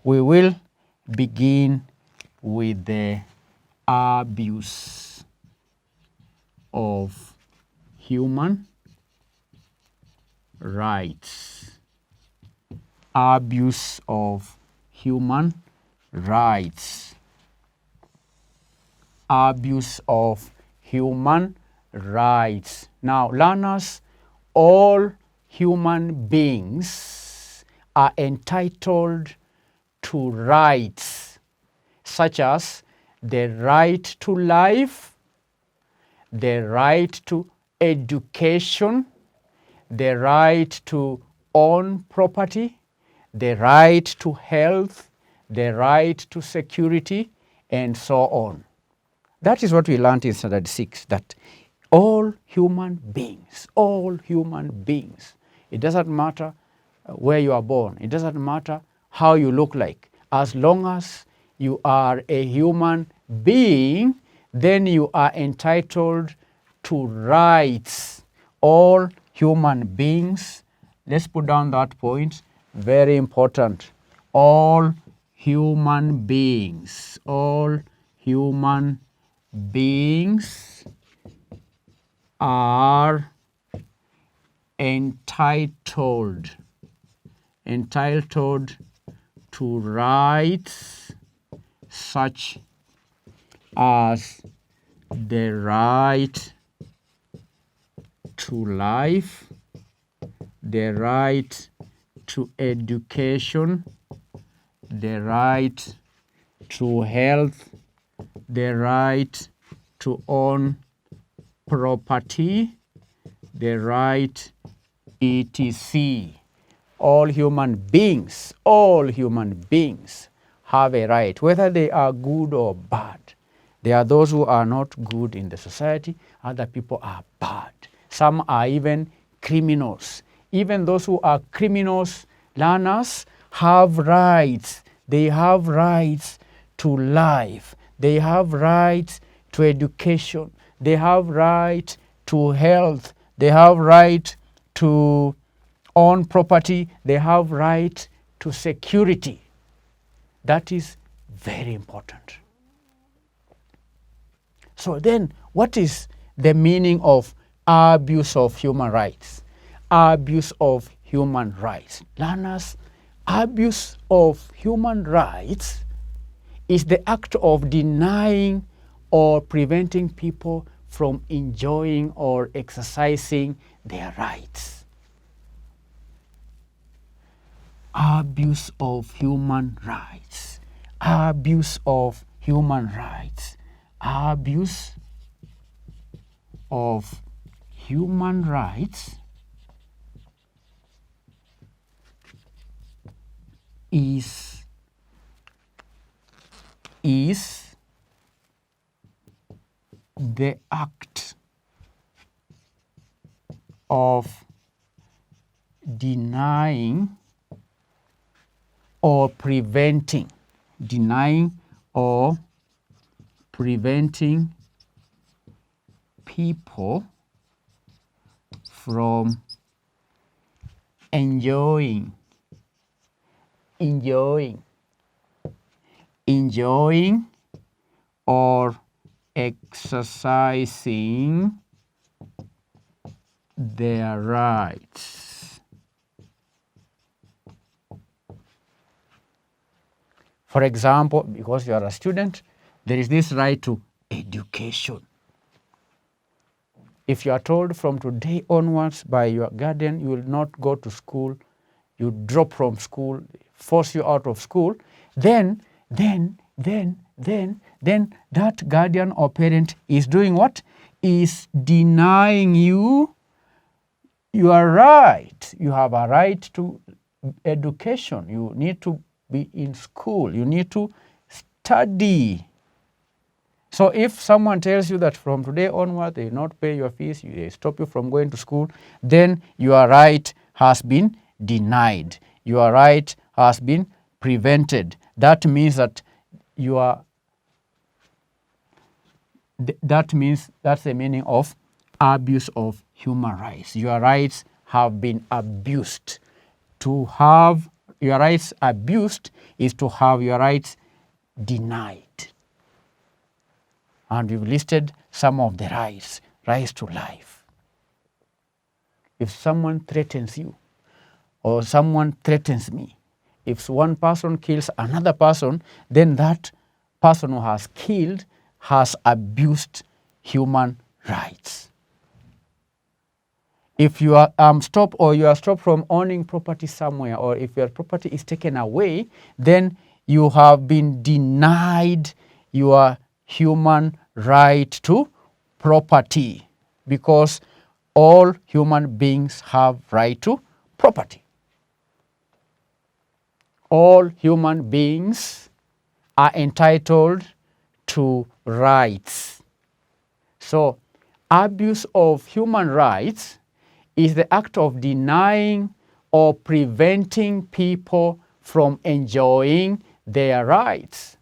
We will begin with the abuse of human rights. Abuse of human rights. Abuse of human rights. Now, learners, all human beings are entitled to rights such as the right to life, the right to education, the right to own property, the right to health, the right to security, and so on. That is what we learned in Standard 6, that all human beings, it doesn't matter where you are born, it doesn't matter how you look like, as long as you are a human being, then you are entitled to rights. All human beings, let's put down that point, very important. All human beings are entitled to rights such as the right to life, the right to education, the right to health, the right to own property, the right etc. All human beings have a right, whether they are good or bad. There are those who are not good in the society, other people are bad. Some are even criminals. Even those who are criminals, learners, have rights. They have rights to life. They have rights to education. They have right to health. They have right to own property. They have right to security. That is very important. So then, what is the meaning of abuse of human rights? Abuse of human rights. Learners, abuse of human rights is the act of denying or preventing people from enjoying or exercising their rights. Abuse of human rights. Abuse of human rights. Abuse of human rights is the act of denying or preventing people from enjoying or exercising their rights. For example, because you are a student, there is this right to education. If you are told from today onwards by your guardian you will not go to school, you drop from school, force you out of school, then that guardian or parent is doing what? Is denying you your right. You have a right to education. You need to be in school. You need to study. So if someone tells you that from today onward they will not pay your fees, they stop you from going to school, then your right has been denied. Your right has been prevented. That means that that's the meaning of abuse of human rights. Your rights have been abused. To have your rights abused is to have your rights denied. And we've listed some of the rights. Rights to life. If someone threatens you, or someone threatens me, if one person kills another person, then that person who has killed has abused human rights. If you are stopped, or you are stopped from owning property somewhere, or if your property is taken away, then you have been denied your human right to property, because all human beings have right to property. All human beings are entitled to rights. So, abuse of human rights is the act of denying or preventing people from enjoying their rights.